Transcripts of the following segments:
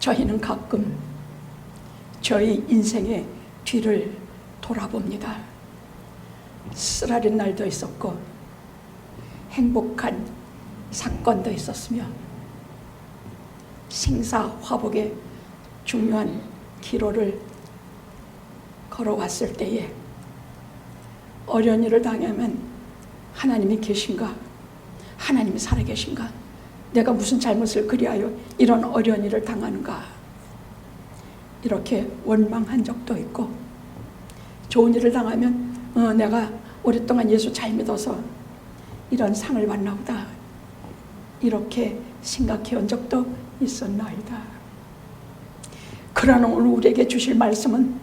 저희는 가끔 저희 인생의 뒤를 돌아봅니다. 쓰라린 날도 있었고 행복한 사건도 있었으며 생사화복의 중요한 기로를 걸어왔을 때에 어려운 일을 당하면 하나님이 계신가? 하나님이 살아계신가? 내가 무슨 잘못을 그리하여 이런 어려운 일을 당하는가? 이렇게 원망한 적도 있고, 좋은 일을 당하면 내가 오랫동안 예수 잘 믿어서 이런 상을 받나 보다, 이렇게 생각해 온 적도 있었나이다. 그러나 오늘 우리에게 주실 말씀은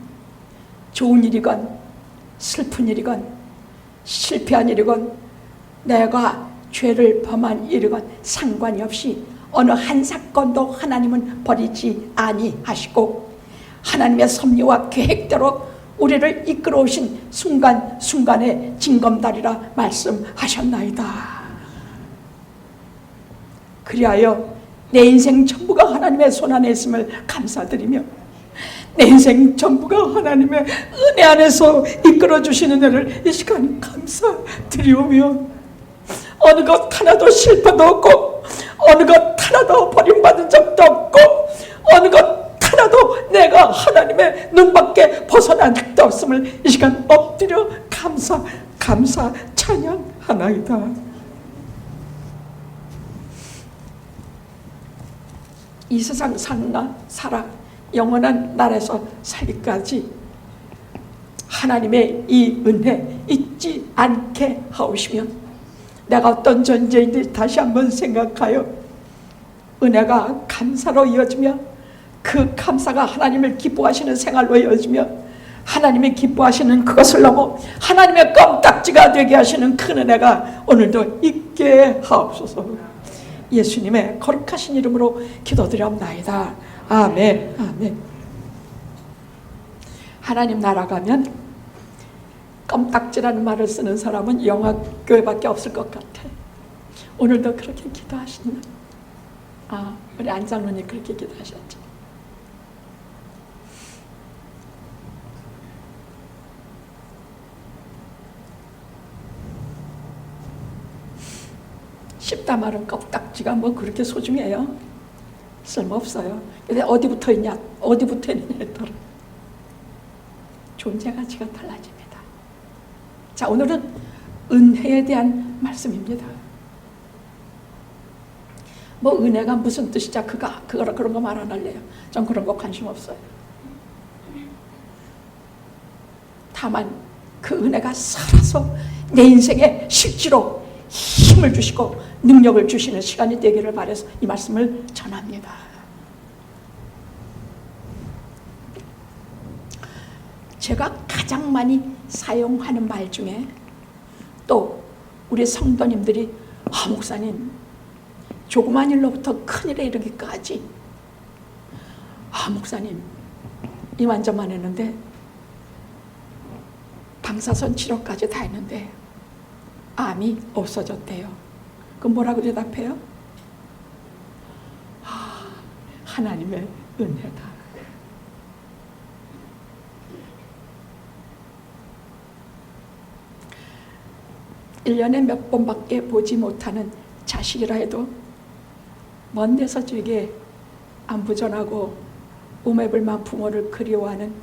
좋은 일이건 슬픈 일이건 실패한 일이건 내가 죄를 범한 일이건 상관이 없이 어느 한 사건도 하나님은 버리지 아니하시고 하나님의 섭리와 계획대로 우리를 이끌어오신 순간순간의 징검다리라 말씀하셨나이다. 그리하여 내 인생 전부가 하나님의 손안에 있음을 감사드리며 내 인생 전부가 하나님의 은혜 안에서 이끌어주시는 은혜를 이 시간 감사드리오며 어느 것 하나도 실패도 없고 어느 것 하나도 버림받은 적도 없고 어느 것 하나도 내가 하나님의 눈밖에 벗어난 적도 없음을 이 시간 엎드려 감사 찬양하나이다. 이 세상 살아 영원한 나라에서 살기까지 하나님의 이 은혜 잊지 않게 하오시며 내가 어떤 존재인지 다시 한번 생각하여 은혜가 감사로 이어지며 그 감사가 하나님을 기뻐하시는 생활로 이어지며 하나님이 기뻐하시는 그것을 넘어 하나님의 껌딱지가 되게 하시는 큰 은혜가 오늘도 있게 하옵소서. 예수님의 거룩하신 이름으로 기도드려옵나이다. 아멘. 아멘. 하나님 나라 가면 껌딱지라는 말을 쓰는 사람은 영화교회밖에 없을 것 같아. 오늘도 그렇게 기도하시는 우리 안 장로님 그렇게 기도하셨죠. 씹다 마른 껌딱지가 뭐 그렇게 소중해요? 쓸모없어요. 근데 어디 붙어 있냐, 어디 붙어 있느냐에 따라 존재 가치가 달라집니다. 자, 오늘은 은혜에 대한 말씀입니다. 뭐 은혜가 무슨 뜻이자 그런 거 말 안 할래요. 전 그런 거 관심 없어요. 다만 그 은혜가 살아서 내 인생에 실제로 힘을 주시고 능력을 주시는 시간이 되기를 바라서 이 말씀을 전합니다. 제가 가장 많이 사용하는 말 중에 또 우리 성도님들이 목사님 조그만 일로부터 큰 일에 이르기까지 목사님 이만저만 했는데 방사선 치료까지 다 했는데 암이 없어졌대요. 그럼 뭐라고 대답해요? 하나님의 은혜다. 일년에 몇 번밖에 보지 못하는 자식이라 해도 먼 데서 저에게 안부 전하고 오매불만 부모를 그리워하는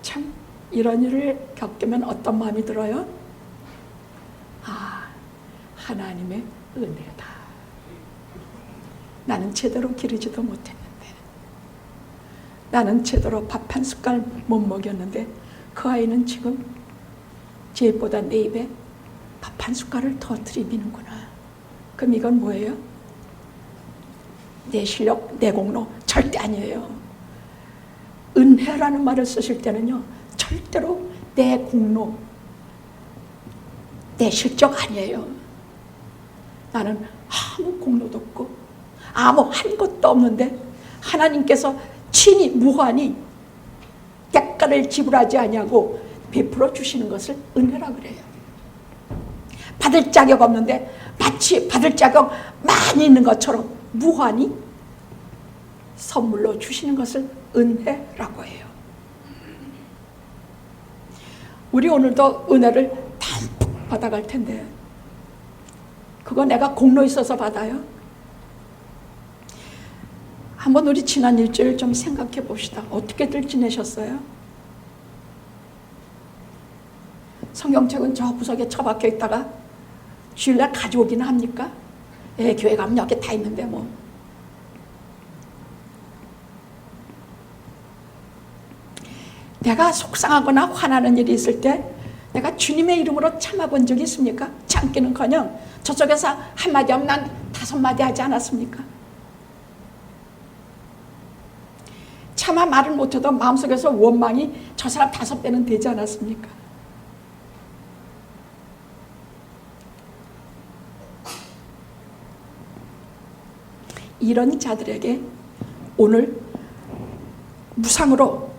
참 이런 일을 겪으면 어떤 마음이 들어요? 하나님의 은혜다. 나는 제대로 기르지도 못했는데 나는 제대로 밥 한 숟갈 못 먹였는데 그 아이는 지금 제 입보다 내 입에 밥 한 숟갈을 더 들이미는구나. 그럼 이건 뭐예요? 내 실력, 내 공로 절대 아니에요. 은혜라는 말을 쓰실 때는요 절대로 내 공로, 내 실적 아니에요. 나는 아무 공로도 없고 아무 한 것도 없는데 하나님께서 친히 무한히 대가를 지불하지 아니하고 베풀어 주시는 것을 은혜라 그래요. 받을 자격 없는데 마치 받을 자격 많이 있는 것처럼 무한히 선물로 주시는 것을 은혜라고 해요. 우리 오늘도 은혜를 담뿍 받아갈 텐데 그거 내가 공로 있어서 받아요? 한번 우리 지난 일주일 좀 생각해 봅시다. 어떻게들 지내셨어요? 성경책은 저 구석에 처박혀 있다가 주일날 가져오기는 합니까? 예, 교회 가면 여기 다 있는데 뭐. 내가 속상하거나 화나는 일이 있을 때 내가 주님의 이름으로 참아본 적이 있습니까? 참기는커녕 저쪽에서 한마디 하면 난 5마디 하지 않았습니까? 차마 말을 못해도 마음속에서 원망이 저 사람 5배는 되지 않았습니까? 이런 자들에게 오늘 무상으로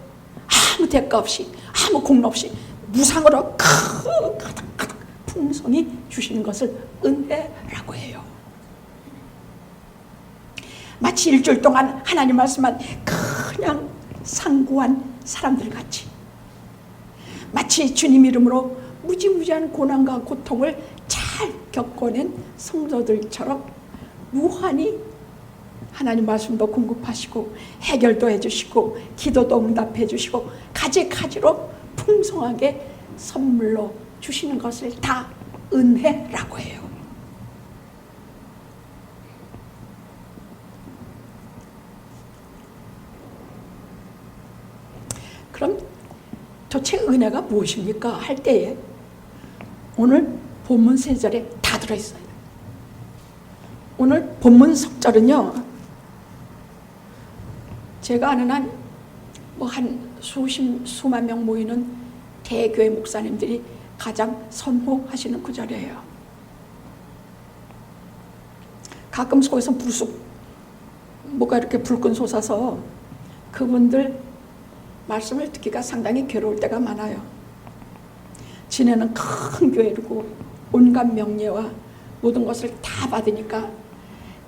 아무 대가 없이 아무 공로 없이 무상으로 가득 풍성히 주시는 것을 은혜라고 해요. 마치 일주일 동안 하나님 말씀만 그냥 상고한 사람들 같이, 마치 주님 이름으로 무지무지한 고난과 고통을 잘 겪어낸 성도들처럼 무한히 하나님 말씀도 공급하시고 해결도 해주시고 기도도 응답해 주시고 가지가지로 풍성하게 선물로 주시는 것을 다 은혜라고 해요. 그럼 도대체 은혜가 무엇입니까? 할 때에 오늘 본문 3절에 다 들어있어요. 오늘 본문 석절은요, 제가 아는 한 수만 명 모이는 대교회 목사님들이 가장 선호하시는 구절이에요. 가끔 속에서 불쑥 뭐가 이렇게 불끈 솟아서 그분들 말씀을 듣기가 상당히 괴로울 때가 많아요. 지네는 큰 교회이고 온갖 명예와 모든 것을 다 받으니까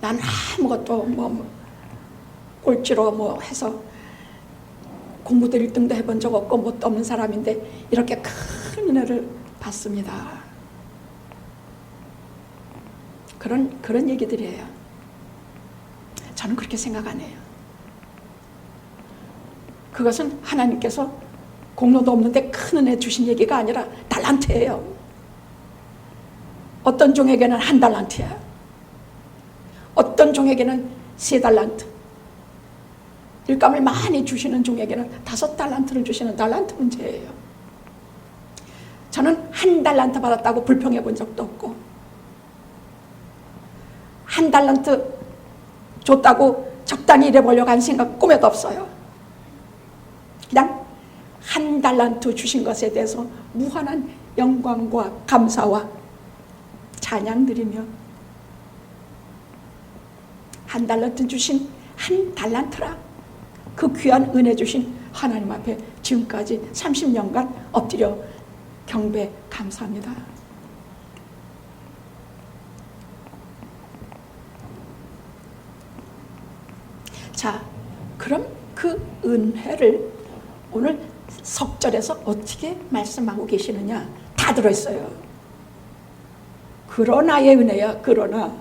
난 아무것도 꼴찌로 해서 공부도 1등도 해본 적 없고 뭣도 없는 사람인데 이렇게 큰 은혜를 받습니다. 그런 얘기들이에요. 저는 그렇게 생각 안 해요. 그것은 하나님께서 공로도 없는데 큰 은혜 주신 얘기가 아니라 달란트예요. 어떤 종에게는 1달란트야. 어떤 종에게는 3달란트. 일감을 많이 주시는 종에게는 5달란트를 주시는 달란트 문제예요. 저는 1달란트 받았다고 불평해 본 적도 없고 1달란트 줬다고 적당히 일해보려고 한 생각 꿈에도 없어요. 그냥 1달란트 주신 것에 대해서 무한한 영광과 감사와 찬양 드리며 1달란트 주신 1달란트라 그 귀한 은혜 주신 하나님 앞에 지금까지 30년간 엎드려 경배 감사합니다. 자, 그럼 그 은혜를 오늘 석절에서 어떻게 말씀하고 계시느냐? 다 들어있어요. 그러나의 은혜야. 그러나는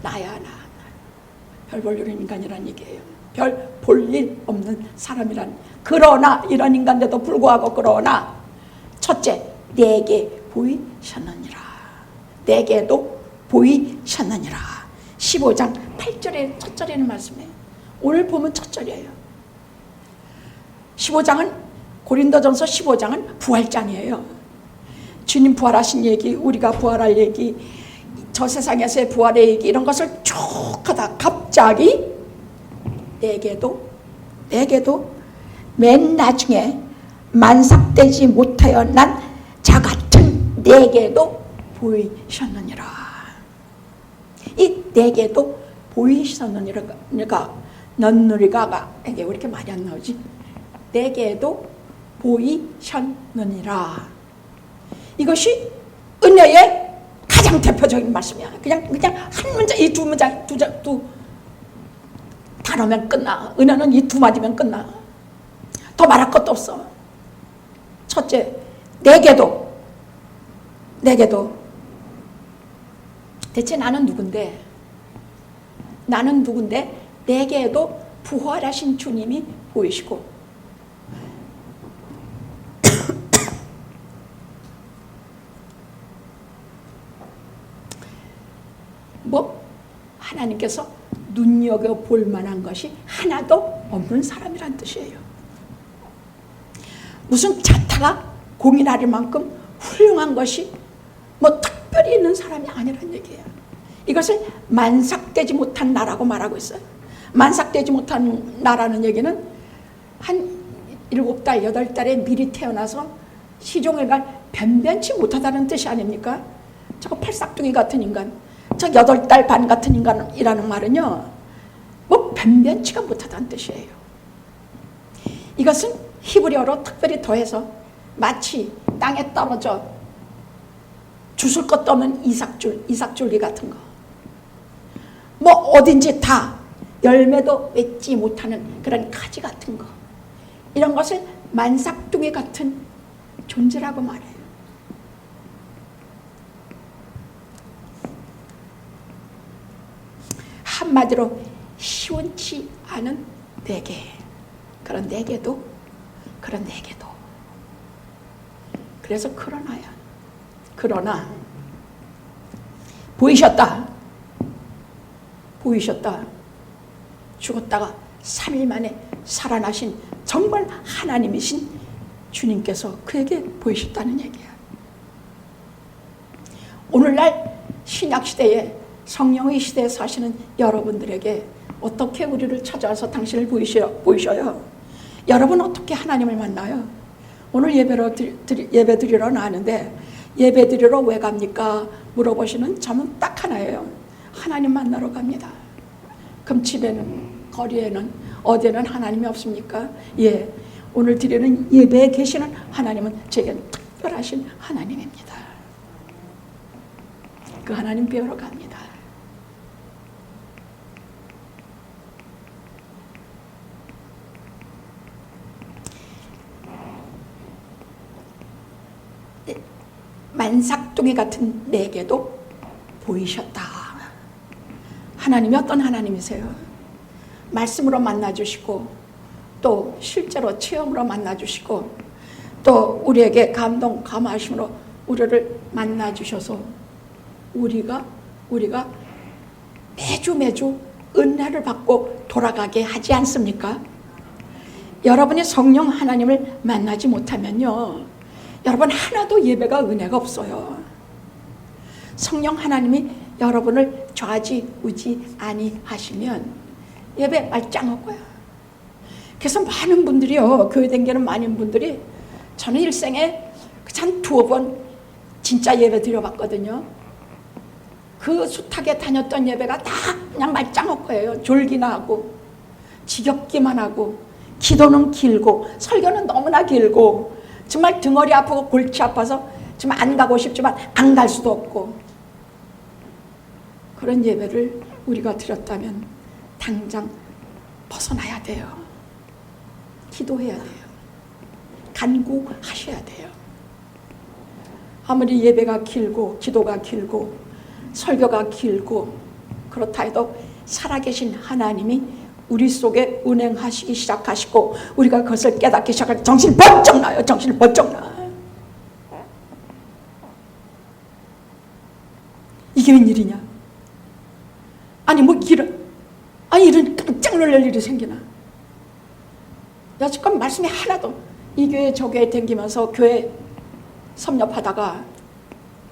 나야. 별 볼 일 인간이란 얘기예요. 별 볼 일 없는 사람이란. 그러나 이런 인간인데도 불구하고 그러나 첫째, 내게 보이셨느니라. 내게도 보이셨느니라. 15장 8절에 첫 절에는 말씀해요. 오늘 보면 첫 절이에요. 15장은 고린도전서 15장은 부활장이에요. 주님 부활하신 얘기, 우리가 부활할 얘기, 저 세상에서의 부활의 얘기 이런 것을 쭉 하다 갑자기 내게도 맨 나중에 만삭되지 못하여 난 자 같은 내게도 보이셨느니라. 이 내게도 보이셨느니라가 넌누리가가 이게 왜 이렇게 말이 안 나오지? 내게도 보이셨느니라. 이것이 은혜의 가장 가장 대표적인 말씀이야. 그냥 한 문장, 이 두 문장, 두 단어면 끝나. 은혜는 이 두 마디면 끝나. 더 말할 것도 없어. 첫째, 내게도 대체 나는 누군데 내게도 부활하신 주님이 보이시고 뭐 하나님께서 눈여겨볼 만한 것이 하나도 없는 사람이란 뜻이에요. 무슨 자타가 공인할 만큼 훌륭한 것이 뭐 특별히 있는 사람이 아니란 얘기예요. 이것을 만삭되지 못한 나라고 말하고 있어요. 만삭되지 못한 나라는 얘기는 한 7달, 8달에 미리 태어나서 시종일관 변변치 못하다는 뜻이 아닙니까? 저거 팔싹둥이 같은 인간, 저 8달 반 같은 인간이라는 말은요, 뭐 변변치가 못하다는 뜻이에요. 이것은 히브리어로 특별히 더해서 마치 땅에 떨어져 주술 것도 없는 이삭줄기 같은 거, 뭐 어딘지 다 열매도 맺지 못하는 그런 가지 같은 거, 이런 것을 만삭둥이 같은 존재라고 말해요. 한마디로 시원치 않은 내게, 그런 내게도 그래서 그러나 보이셨다. 죽었다가 3일 만에 살아나신 정말 하나님이신 주님께서 그에게 보이셨다는 얘기야. 오늘날 신약시대에 성령의 시대에 사시는 여러분들에게 어떻게 우리를 찾아와서 당신을 보이셔요? 여러분 어떻게 하나님을 만나요? 오늘 예배 드리러 나왔는데 예배 드리러 왜 갑니까? 물어보시는 점은 딱 하나예요. 하나님 만나러 갑니다. 그럼 집에는, 거리에는, 어디에는 하나님이 없습니까? 예, 오늘 드리는 예배에 계시는 하나님은 제겐 특별하신 하나님입니다. 그 하나님 배우러 갑니다. 만삭둥이 같은 내게도 보이셨다. 하나님이 어떤 하나님이세요? 말씀으로 만나주시고 또 실제로 체험으로 만나주시고 또 우리에게 감동, 감화심으로 우리를 만나주셔서 우리가 매주 은혜를 받고 돌아가게 하지 않습니까? 여러분이 성령 하나님을 만나지 못하면요, 여러분 하나도 예배가 은혜가 없어요. 성령 하나님이 여러분을 좌지우지 아니하시면 예배 말짱할 거야. 그래서 많은 분들이요, 교회 댕기는 많은 분들이, 저는 일생에 한 2번 진짜 예배 드려봤거든요. 그 숱하게 다녔던 예배가 다 그냥 말짱할 거예요. 졸기나 하고 지겹기만 하고 기도는 길고 설교는 너무나 길고 정말 등허리 아프고 골치 아파서 지금 안 가고 싶지만 안 갈 수도 없고, 그런 예배를 우리가 드렸다면 당장 벗어나야 돼요. 기도해야 돼요. 간구하셔야 돼요. 아무리 예배가 길고 기도가 길고 설교가 길고 그렇다 해도 살아계신 하나님이 우리 속에 운행하시기 시작하시고 우리가 그것을 깨닫기 시작할 정신 번쩍 나요. 정신 번쩍 나. 이게 웬일이냐? 아니 뭐 이런 깜짝 놀랄 일이 생기나? 여지껏 말씀이 하나도, 이 교회 저 교회 댕기면서 교회 섭렵하다가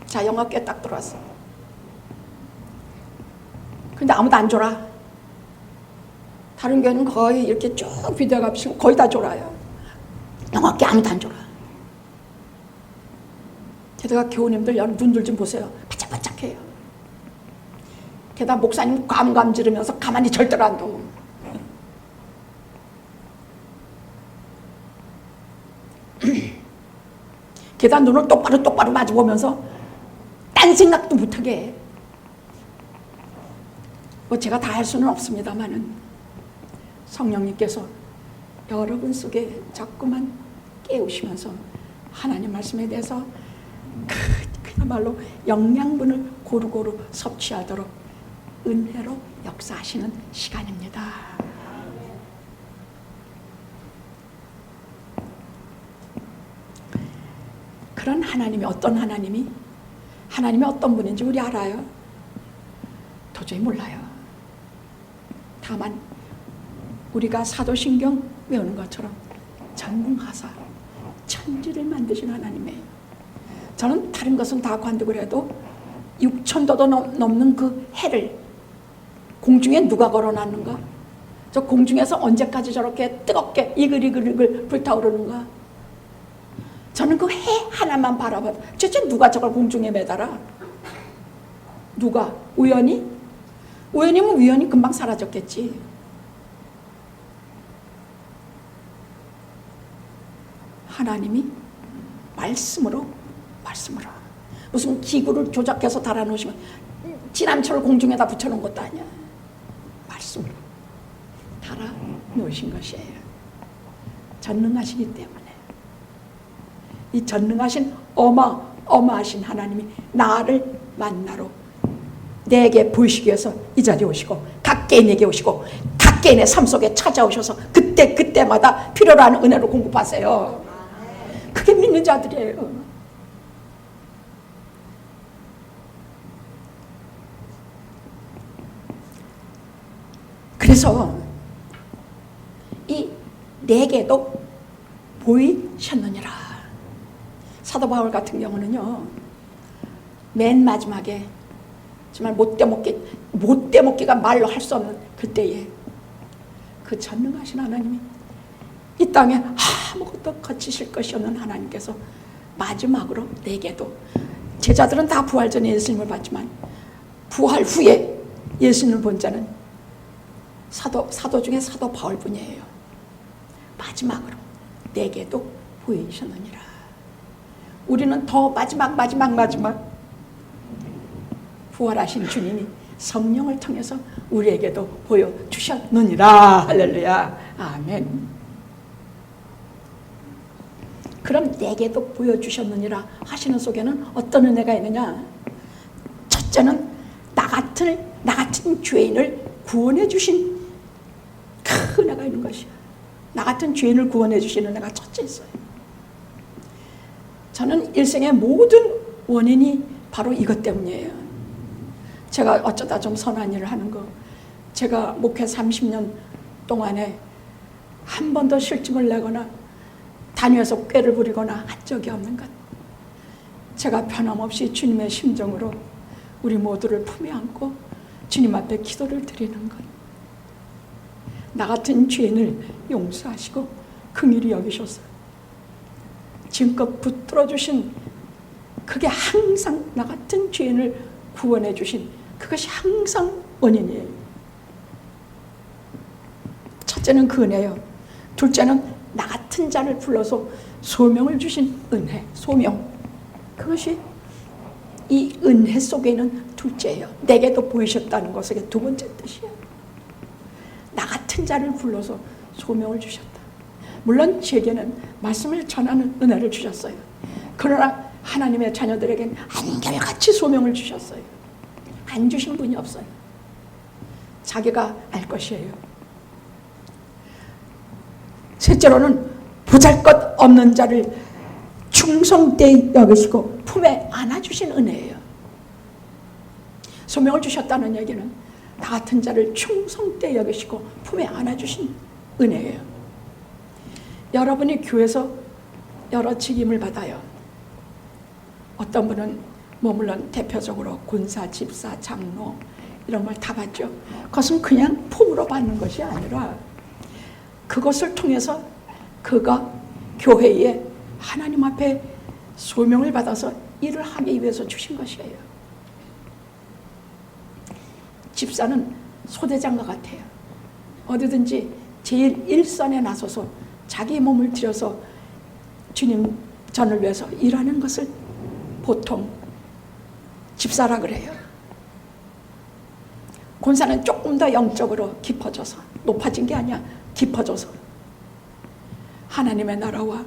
자 영화교회 딱 들어왔어. 근데 아무도 안 졸아. 다른 교회는 거의 이렇게 쭉 비디오가 비치고 거의 다 졸아요. 영화교회 아무도 안 졸아. 게다가 교우님들 눈들 좀 보세요. 반짝반짝해요. 게다가 목사님 감 지르면서 가만히 절대로 안 둬. 게다가 눈을 똑바로 마주보면서 딴 딴 생각도 못하게 해. 뭐 제가 다 할 수는 없습니다만은 성령님께서 여러분 속에 자꾸만 깨우시면서 하나님 말씀에 대해서 그야말로 영양분을 고루고루 섭취하도록 은혜로 역사하시는 시간입니다. 그런 하나님이 어떤 하나님이 어떤 분인지 우리 알아요? 도저히 몰라요. 다만 우리가 사도신경 외우는 것처럼 전능하사 천지를 만드신 하나님이에요. 저는 다른 것은 다 관두고 해도 6,000도도 넘는 그 해를 공중에 누가 걸어놨는가? 저 공중에서 언제까지 저렇게 뜨겁게 이글이글 불타오르는가? 저는 그 해 하나만 바라봐도 도대체 누가 저걸 공중에 매달아? 누가? 우연히? 우연이면 우연히 금방 사라졌겠지. 하나님이 말씀으로 무슨 기구를 조작해서 달아놓으시면 지난철 공중에다 붙여놓은 것도 아니야. 말씀으로 달아놓으신 것이에요. 전능하시기 때문에 이 전능하신 어마하신 하나님이 나를 만나러 내게 보이시기 위해서 이 자리에 오시고 각 개인에게 오시고 각 개인의 삶 속에 찾아오셔서 그때마다 필요로 하는 은혜를 공급하세요. 그게 믿는 자들이에요. 그래서 이 내게도 보이셨느니라. 사도 바울 같은 경우는요, 맨 마지막에 정말 못되먹기가 말로 할 수 없는 그때에 그 전능하신 하나님이 이 땅에 아무것도 거치실 것이 없는 하나님께서 마지막으로 내게도, 제자들은 다 부활 전에 예수님을 봤지만 부활 후에 예수님을 본 자는 사도 중에 사도 바울뿐이에요. 마지막으로 내게도 보이셨느니라. 우리는 더 마지막 부활하신 주님이 성령을 통해서 우리에게도 보여주셨느니라. 할렐루야. 아멘. 그럼 내게도 보여주셨느니라 하시는 속에는 어떤 은혜가 있느냐? 첫째는 나 같은 죄인을 구원해 주신 큰 은혜가 있는 것이야. 나 같은 죄인을 구원해 주시는 은혜가 첫째 있어요. 저는 일생의 모든 원인이 바로 이것 때문이에요. 제가 어쩌다 좀 선한 일을 하는 거, 제가 목회 30년 동안에 한 번도 실증을 내거나 다니면서 꾀를 부리거나 한 적이 없는 것, 제가 변함없이 주님의 심정으로 우리 모두를 품에 안고 주님 앞에 기도를 드리는 것, 나 같은 죄인을 용서하시고 긍휼히 여기셔서 지금껏 붙들어 주신, 그게 항상 나 같은 죄인을 구원해 주신 그것이 항상 원인이에요. 첫째는 그 은혜요. 둘째는 나 같은 자를 불러서 소명을 주신 은혜, 소명. 그것이 이 은혜 속에 있는 둘째예요. 내게도 보이셨다는 것의 두 번째 뜻이에요. 나 같은 자를 불러서 소명을 주셨다. 물론 제게는 말씀을 전하는 은혜를 주셨어요. 그러나 하나님의 자녀들에게는 한결같이 소명을 주셨어요. 안 주신 분이 없어요. 자기가 알 것이에요. 셋째로는 보잘것없는 자를 충성되이 여기시고 품에 안아주신 은혜예요. 소명을 주셨다는 얘기는 나 같은 자를 충성되이 여기시고 품에 안아주신 은혜예요. 여러분이 교회에서 여러 직임을 받아요. 어떤 분은 물론 대표적으로 군사, 집사, 장로 이런 걸 다 받죠. 그것은 그냥 폼으로 받는 것이 아니라 그것을 통해서 그가 교회에 하나님 앞에 소명을 받아서 일을 하기 위해서 주신 것이에요. 집사는 소대장과 같아요. 어디든지 제일 일선에 나서서 자기 몸을 들여서 주님 전을 위해서 일하는 것을 보통 집사라 그래요. 권사는 조금 더 영적으로 깊어져서, 높아진 게 아니야, 깊어져서 하나님의 나라와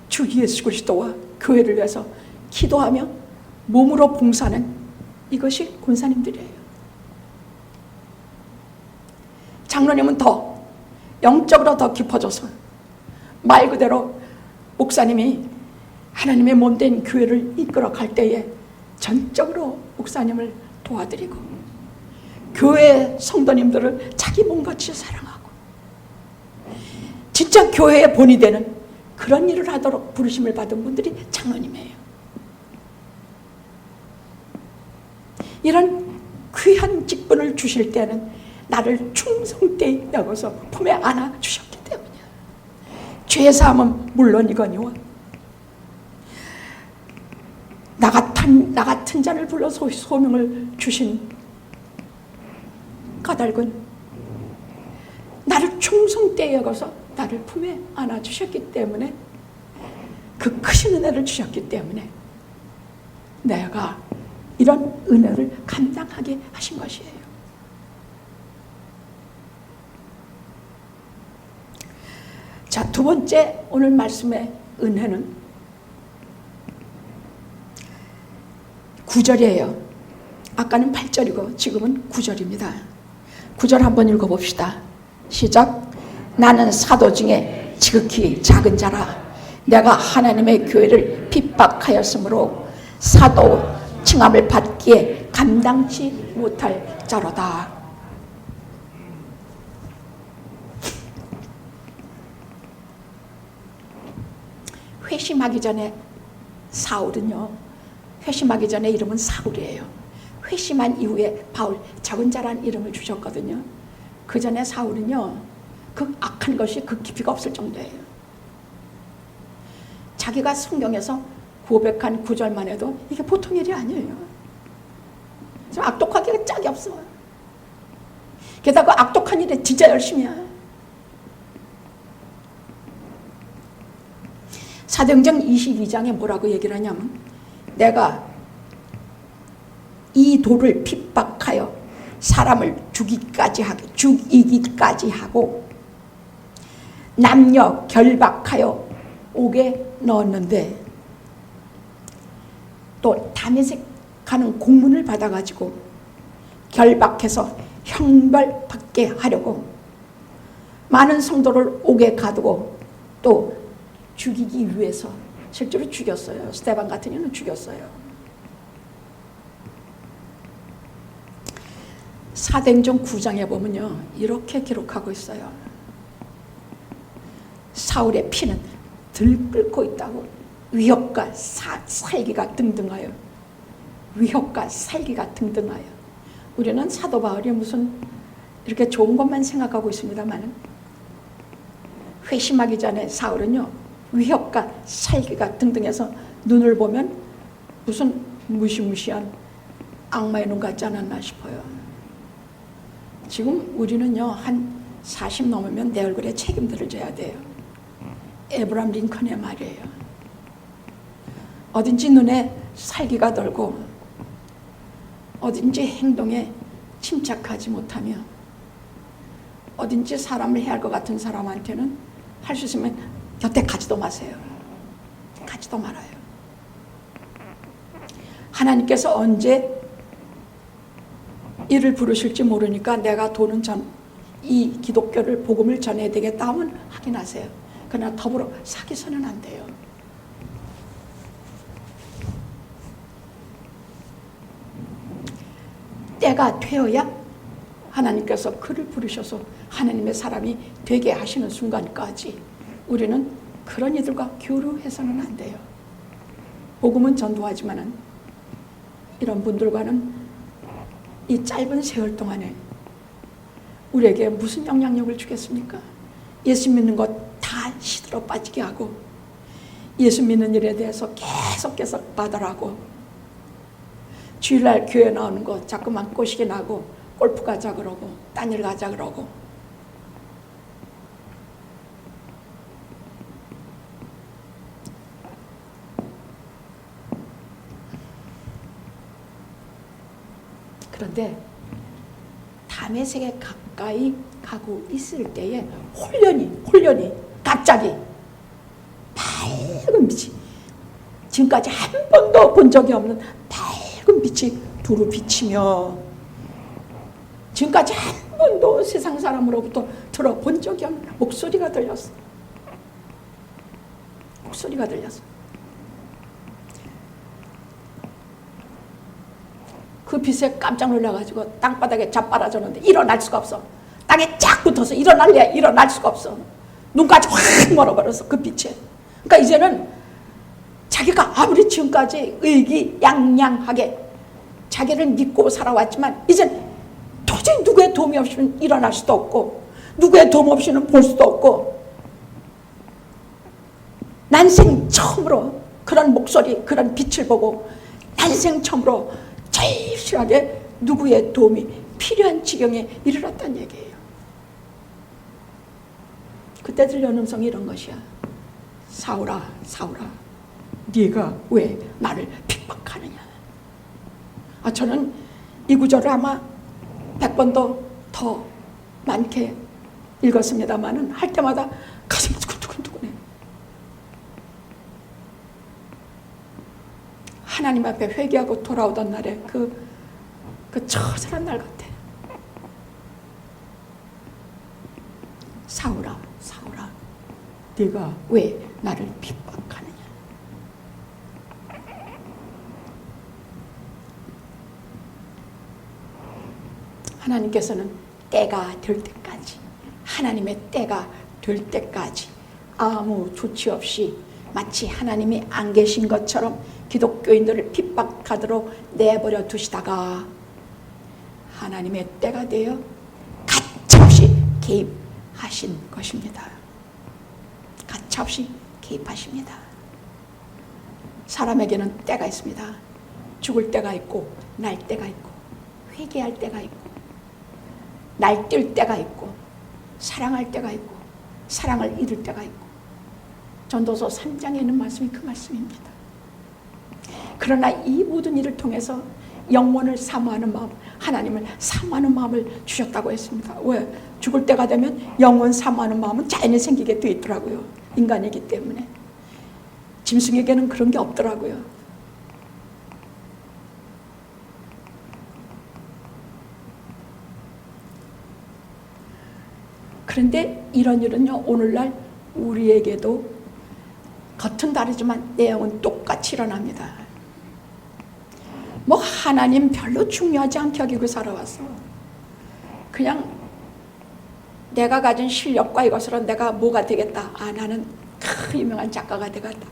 주 예수 그리스도와 교회를 위해서 기도하며 몸으로 봉사하는 이것이 권사님들이에요. 장로님은 더 영적으로 더 깊어져서 말 그대로 목사님이 하나님의 몸된 교회를 이끌어 갈 때에 전적으로 목사님을 도와드리고 교회 성도님들을 자기 몸같이 사랑하고 진짜 교회의 본이 되는 그런 일을 하도록 부르심을 받은 분들이 장로님이에요. 이런 귀한 직분을 주실 때는 나를 충성되이 여겨서 품에 안아주셨기 때문이야. 죄사함은 물론이거니와 나 같은 자를 불러서 소명을 주신 까닭은 나를 충성되이 여겨서 나를 품에 안아주셨기 때문에, 그 크신 은혜를 주셨기 때문에 내가 이런 은혜를 감당하게 하신 것이에요. 자, 두 번째 오늘 말씀의 은혜는 9절이에요. 아까는 8절이고 지금은 9절입니다. 9절 한번 읽어봅시다. 시작. 나는 사도 중에 지극히 작은 자라. 내가 하나님의 교회를 핍박하였으므로 사도 칭함을 받기에 감당치 못할 자로다. 회심하기 전에 사울은요, 회심하기 전에 이름은 사울이에요. 회심한 이후에 바울, 작은 자라는 이름을 주셨거든요. 그 전에 사울은요, 그 악한 것이 그 깊이가 없을 정도예요. 자기가 성경에서 고백한 구절만 해도 이게 보통 일이 아니에요. 악독하기가 짝이 없어. 게다가 그 악독한 일에 진짜 열심히야. 사도행전 22장에 뭐라고 얘기를 하냐면, 내가 이 돌을 핍박하여 사람을 죽이기까지 하고 남녀 결박하여 옥에 넣었는데, 또 다메섹 가는 공문을 받아가지고 결박해서 형벌받게 하려고 많은 성도를 옥에 가두고 또 죽이기 위해서 실제로 죽였어요. 스데반 같은 이는 죽였어요. 사도행전 9장에 보면요, 이렇게 기록하고 있어요. 사울의 피는 들끓고 있다고. 위협과 살기가 등등하여. 위협과 살기가 등등하여. 우리는 사도 바울이 무슨 이렇게 좋은 것만 생각하고 있습니다만, 회심하기 전에 사울은요, 위협과 살기가 등등해서 눈을 보면 무슨 무시무시한 악마의 눈 같지 않았나 싶어요. 지금 우리는요, 한 40 넘으면 내 얼굴에 책임들을 져야 돼요. 에브람 링컨의 말이에요. 어딘지 눈에 살기가 돌고 어딘지 행동에 침착하지 못하며 어딘지 사람을 해야 할 것 같은 사람한테는 할 수 있으면 곁에 가지도 마세요. 가지도 말아요. 하나님께서 언제 이를 부르실지 모르니까 내가 도는 이 기독교를 복음을 전해야 되겠다 하면 하긴 하세요. 그러나 더불어 사귀서는 안 돼요. 때가 되어야 하나님께서 그를 부르셔서 하나님의 사람이 되게 하시는 순간까지 우리는 그런 이들과 교류해서는 안 돼요. 복음은 전도하지만은 이런 분들과는 이 짧은 세월 동안에 우리에게 무슨 영향력을 주겠습니까? 예수 믿는 것 다 시들어 빠지게 하고 예수 믿는 일에 대해서 계속 받으라고 주일날 교회 나오는 거 자꾸만 꼬시게 나고 골프 가자 그러고 딴 일 가자 그러고 그런데 담의 색에 가까이 가고 있을 때에 홀연히 갑자기 밝은 빛이, 지금까지 한 번도 본 적이 없는 밝은 빛이 두루 비치며, 지금까지 한 번도 세상 사람으로부터 들어본 적이 없는 목소리가 들렸어. 목소리가 들렸어. 그 빛에 깜짝 놀라가지고 땅바닥에 자빠라졌는데 일어날 수가 없어. 땅에 쫙 붙어서 일어날 수가 없어. 눈까지 확 멀어버렸어, 그 빛에. 그러니까 이제는 자기가 아무리 지금까지 의기양양하게 자기를 믿고 살아왔지만 이젠 도저히 누구의 도움이 없이는 일어날 수도 없고, 누구의 도움 없이는 볼 수도 없고, 난생 처음으로 그런 목소리, 그런 빛을 보고 난생 처음으로 절실하게 누구의 도움이 필요한 지경에 이르렀다는 얘기예요. 그때 들려오는 음성이 이런 것이야. 사울아, 사울아, 네가 왜 나를 핍박하느냐. 저는 이 구절을 아마 100번도 더 많게 읽었습니다만은 할 때마다 가슴이 두근두근해. 하나님 앞에 회개하고 돌아오던 날에 그 처절한 날 같아. 사울아, 사울아, 네가 왜 나를 핍박하느냐. 하나님께서는 때가 될 때까지, 하나님의 때가 될 때까지 아무 조치 없이 마치 하나님이 안 계신 것처럼 기독교인들을 핍박하도록 내버려 두시다가 하나님의 때가 되어 가차없이 개입하신 것입니다. 가차없이 개입하십니다. 사람에게는 때가 있습니다. 죽을 때가 있고, 날 때가 있고, 회개할 때가 있고, 날뛸 때가 있고, 사랑할 때가 있고, 사랑을 잃을 때가 있고. 전도서 3장에 있는 말씀이 그 말씀입니다. 그러나 이 모든 일을 통해서 영원을 사모하는 마음, 하나님을 사모하는 마음을 주셨다고 했습니다. 왜? 죽을 때가 되면 영원 사모하는 마음은 자연히 생기게 돼 있더라고요. 인간이기 때문에. 짐승에게는 그런 게 없더라고요. 그런데 이런 일은요, 오늘날 우리에게도 겉은 다르지만 내용은 똑같이 일어납니다. 하나님 별로 중요하지 않게 여기고 살아왔어. 그냥 내가 가진 실력과 이것으로 내가 뭐가 되겠다. 나는 큰 유명한 작가가 되겠다.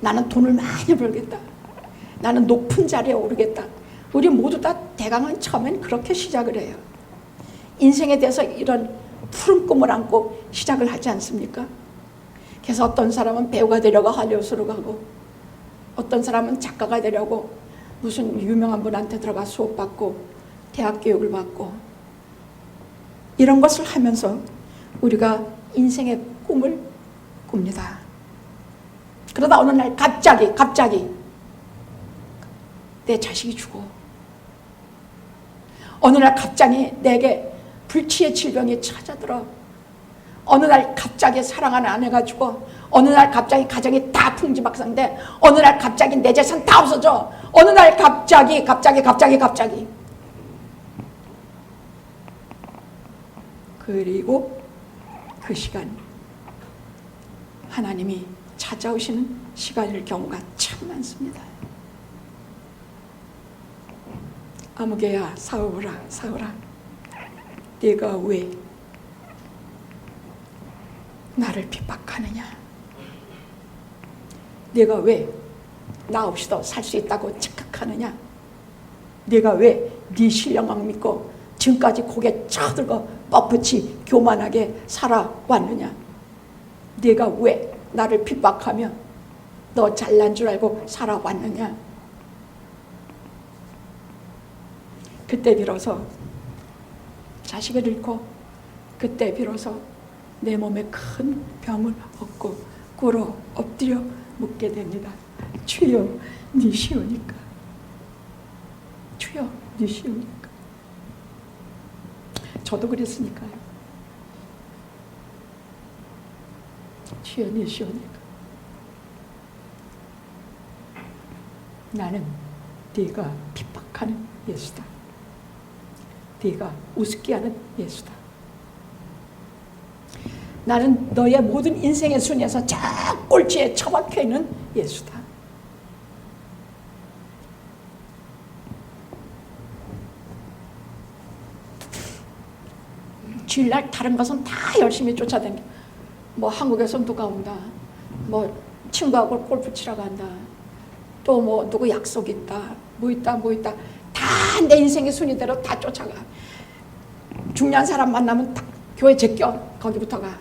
나는 돈을 많이 벌겠다. 나는 높은 자리에 오르겠다. 우리 모두 다 대강은 처음엔 그렇게 시작을 해요. 인생에 대해서 이런 푸른 꿈을 안고 시작을 하지 않습니까? 그래서 어떤 사람은 배우가 되려고 할리우드로 가고, 어떤 사람은 작가가 되려고 무슨 유명한 분한테 들어가 수업받고 대학 교육을 받고, 이런 것을 하면서 우리가 인생의 꿈을 꿉니다. 그러다 어느 날 갑자기 내 자식이 죽어. 어느 날 갑자기 내게 불치의 질병이 찾아들어. 어느 날 갑자기 사랑하는 아내가 죽어. 어느 날 갑자기 가정이 다 풍지박산돼. 어느 날 갑자기 내 재산 다 없어져. 어느 날 갑자기. 그리고 그 시간, 하나님이 찾아오시는 시간일 경우가 참 많습니다. 아무개야, 사울아, 네가 왜 나를 핍박하느냐. 네가 왜 나 없이도 살 수 있다고 착각하느냐. 네가 왜 네 신령만 믿고 지금까지 고개 쳐들고 뻣뻣이 교만하게 살아왔느냐. 네가 왜 나를 핍박하며 너 잘난 줄 알고 살아왔느냐. 그때 비로소 자식을 잃고, 그때 비로소 내 몸에 큰 병을 얻고 꿇어 엎드려 묻게 됩니다. 주여, 네 시오니까. 주여, 네 시오니까. 저도 그랬으니까요. 시온이 나는 네가 핍박하는 예수다. 네가 우습게 하는 예수다. 나는 너의 모든 인생의 순위에서 저 꼴찌에 처박혀 있는 예수다. 주일날 다른 것은 다 열심히 쫓아다녀. 뭐 한국에서 누가 온다, 뭐 친구하고 골프 치러 간다, 또 뭐 누구 약속 있다, 뭐 있다 다 내 인생의 순위대로 다 쫓아가. 중요한 사람 만나면 다 교회 제껴. 거기부터 가.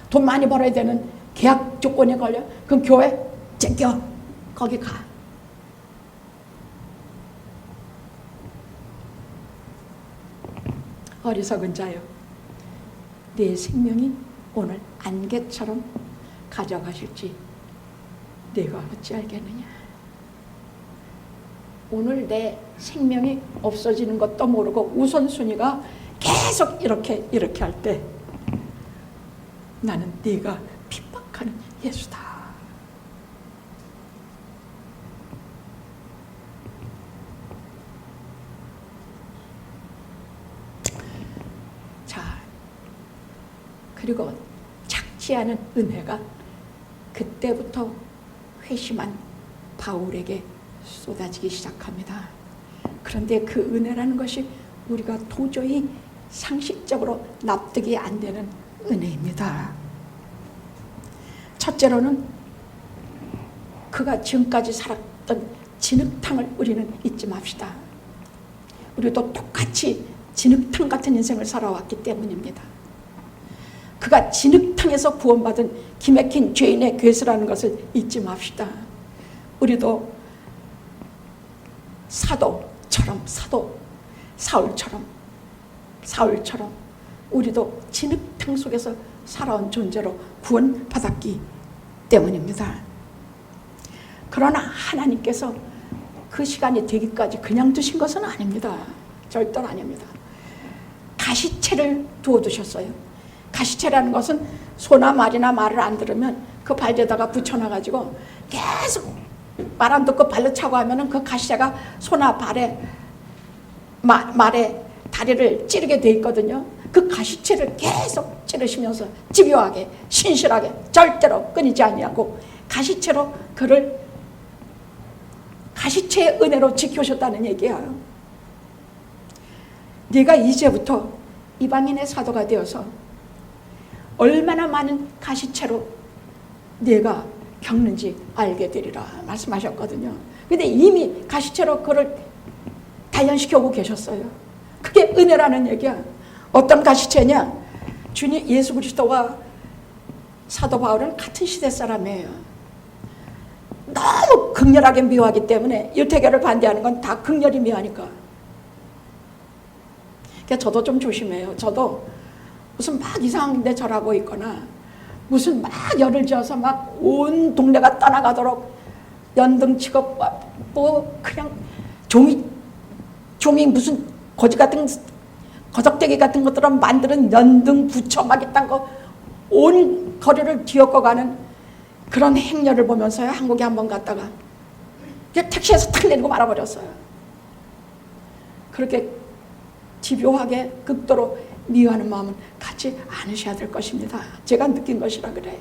돈 많이 벌어야 되는 계약 조건에 걸려. 그럼 교회 제껴. 거기 가. 어리석은 자여, 내 생명이 오늘 안개처럼 가져가실지 네가 어찌 알겠느냐. 오늘 내 생명이 없어지는 것도 모르고 우선순위가 계속 이렇게 할 때 나는 네가 핍박하는 예수다. 자, 그리고 작지 않은 은혜가 그때부터 회심한 바울에게 쏟아지기 시작합니다. 그런데 그 은혜라는 것이 우리가 도저히 상식적으로 납득이 안 되는 은혜입니다. 첫째로는 그가 지금까지 살았던 진흙탕을 우리는 잊지 맙시다. 우리도 똑같이 진흙탕 같은 인생을 살아왔기 때문입니다. 그가 진흙탕에서 구원받은 기맥힌 죄인의 괴수라는 것을 잊지 맙시다. 우리도 사울처럼 우리도 진흙탕 속에서 살아온 존재로 구원받았기 때문입니다. 그러나 하나님께서 그 시간이 되기까지 그냥 두신 것은 아닙니다. 절대로 아닙니다. 가시채를 두어두셨어요. 가시채라는 것은 소나 말이나 말을 안 들으면 그 발에다가 붙여놔가지고 계속 말 안 듣고 발로 차고 하면은 그 가시채가 소나 발에 말에 다리를 찌르게 돼 있거든요. 그 가시채를 계속 찌르시면서 집요하게 신실하게 절대로 끊이지 아니하고 가시채로 그를 가시채의 은혜로 지켜오셨다는 얘기예요. 네가 이제부터 이방인의 사도가 되어서 얼마나 많은 가시채로 네가 겪는지 알게 되리라 말씀하셨거든요. 근데 이미 가시채로 그를 단련시켜오고 계셨어요. 그게 은혜라는 얘기야. 어떤 가시채냐? 주님 예수 그리스도와 사도 바울은 같은 시대 사람이에요. 너무 극렬하게 미워하기 때문에 유태교를 반대하는 건 다 극렬히 미워하니까. 그러니까 저도 좀 조심해요. 저도 무슨 막 이상한 데 절하고 있거나 무슨 막 열을 지어서 막 온 동네가 떠나가도록 연등치고 뭐 그냥 종이 무슨 거지 같은 거적대기 같은 것들을 만드는 연등 부처 막 이딴 거 온 거리를 뒤엎어가는 그런 행렬을 보면서요. 한국에 한번 갔다가 택시에서 탁 내리고 말아버렸어요. 그렇게 집요하게 극도로 미워하는 마음은 갖지 않으셔야 될 것입니다. 제가 느낀 것이라 그래요.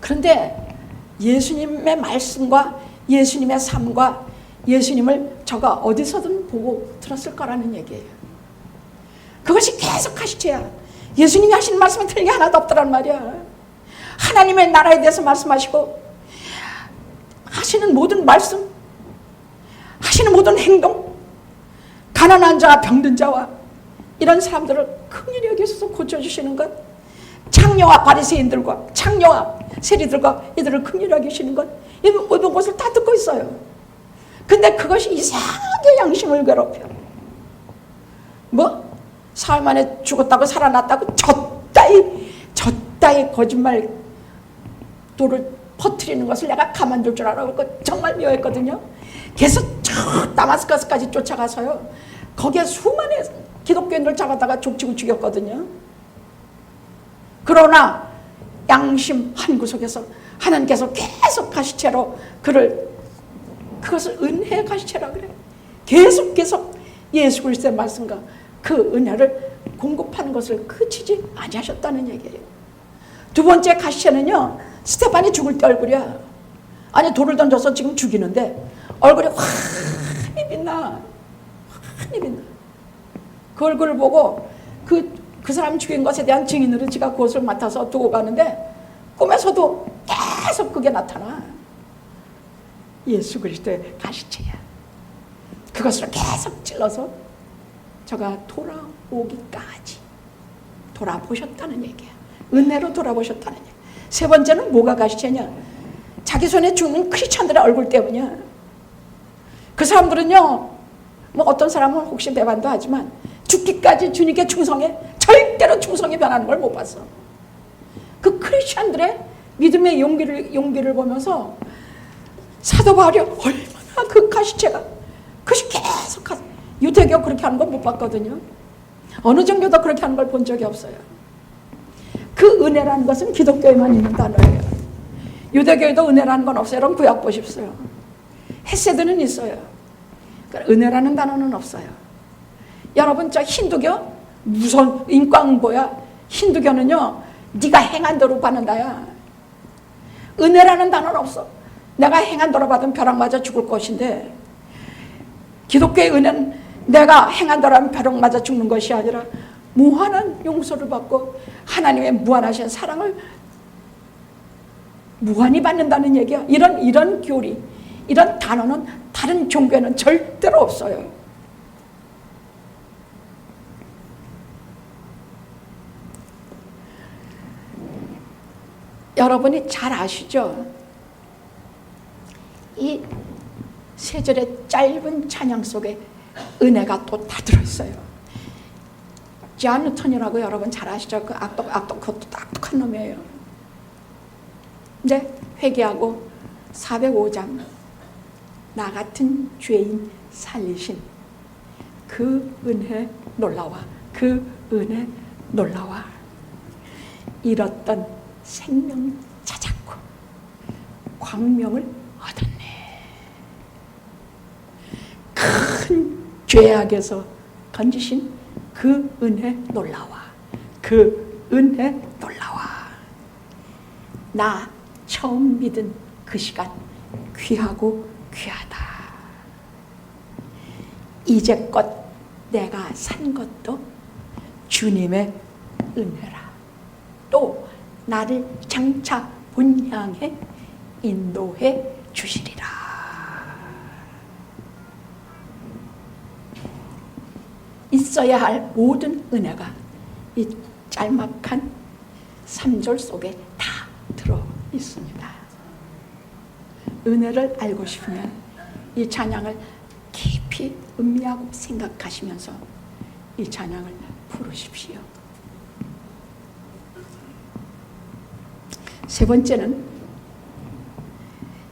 그런데 예수님의 말씀과 예수님의 삶과 예수님을 저가 어디서든 보고 들었을 거라는 얘기예요. 그것이 계속 가시채야. 예수님이 하시는 말씀은 틀린 게 하나도 없더란 말이야. 하나님의 나라에 대해서 말씀하시고 하시는 모든 말씀, 하시는 모든 행동, 가난한 자와 병든 자와 이런 사람들을 긍휼히 여기셔서 고쳐주시는 것, 창녀와 바리새인들과 창녀와 세리들과 이들을 긍휼히 여기시는 것, 이 모든 것을 다 듣고 있어요. 근데 그것이 이상하게 양심을 괴롭혀. 뭐? 사흘 만에 죽었다고 살아났다고 저따위 거짓말 도를 퍼뜨리는 것을 내가 가만둘 줄 알아고 정말 미워했거든요. 그래서 저 다마스커스까지 쫓아가서요. 거기에 수많은 기독교인들 잡아다가 족치고 죽였거든요. 그러나 양심 한 구석에서 하나님께서 계속 가시채로 그것을 은혜의 가시채라 그래. 계속 예수 그리스도의 말씀과 그 은혜를 공급하는 것을 그치지 아니하셨다는 얘기예요. 두 번째 가시채는요, 스테반이 죽을 때 얼굴이야. 아니, 돌을 던져서 지금 죽이는데 얼굴이 환히 빛나. 환히 빛나. 그 얼굴을 보고 그 사람 죽인 것에 대한 증인으로 지가 그것을 맡아서 두고 가는데 꿈에서도 계속 그게 나타나. 예수 그리스도의 가시채야. 그것을 계속 찔러서 저가 돌아오기까지 돌아보셨다는 얘기야. 은혜로 돌아보셨다는 얘기야. 세 번째는 뭐가 가시채냐? 자기 손에 죽는 크리스찬들의 얼굴 때문이야. 그 사람들은요, 뭐 어떤 사람은 혹시 배반도 하지만 죽기까지 주님께 충성해. 절대로 충성이 변하는 걸 못 봤어. 그 크리스찬들의 믿음의 용기를 보면서 사도 바울이 얼마나 그 가시채가 그것이 계속 유대교 그렇게 하는 걸 못 봤거든요. 어느 종교도 그렇게 하는 걸 본 적이 없어요. 그 은혜라는 것은 기독교에만 있는 단어예요. 유대교에도 은혜라는 건 없어요. 여러분 구약 보십시오. 헤세드는 있어요. 은혜라는 단어는 없어요. 여러분 저 힌두교 무슨 인과응보야. 힌두교는요, 네가 행한 대로 받는다야. 은혜라는 단어는 없어. 내가 행한 대로 받으면 벼락 맞아 죽을 것인데, 기독교의 은혜는 내가 행한 대로 하면 벼락 맞아 죽는 것이 아니라 무한한 용서를 받고 하나님의 무한하신 사랑을 무한히 받는다는 얘기야. 이런 교리, 이런 단어는 다른 종교에는 절대로 없어요. 여러분이 잘 아시죠? 이 세 절의 짧은 찬양 속에 은혜가 또 다 들어있어요. 존 뉴턴이라고 여러분 잘 아시죠? 그 그것도 똑똑한 놈이에요. 이제 회개하고 405장 나 같은 죄인 살리신 그 은혜 놀라와, 그 은혜 놀라와. 잃었던 생명 찾았고 광명을 얻었네. 큰 죄악에서 건지신 그 은혜 놀라와, 그 은혜 놀라와. 나 처음 믿은 그 시간 귀하고 귀하다. 이제껏 내가 산 것도 주님의 은혜라. 또 나를 장차 본향에 인도해 주시리라. 있어야 할 모든 은혜가 이 짤막한 3절 속에 다 들어 있습니다. 은혜를 알고 싶으면 이 찬양을 깊이 음미하고 생각하시면서 이 찬양을 부르십시오. 세 번째는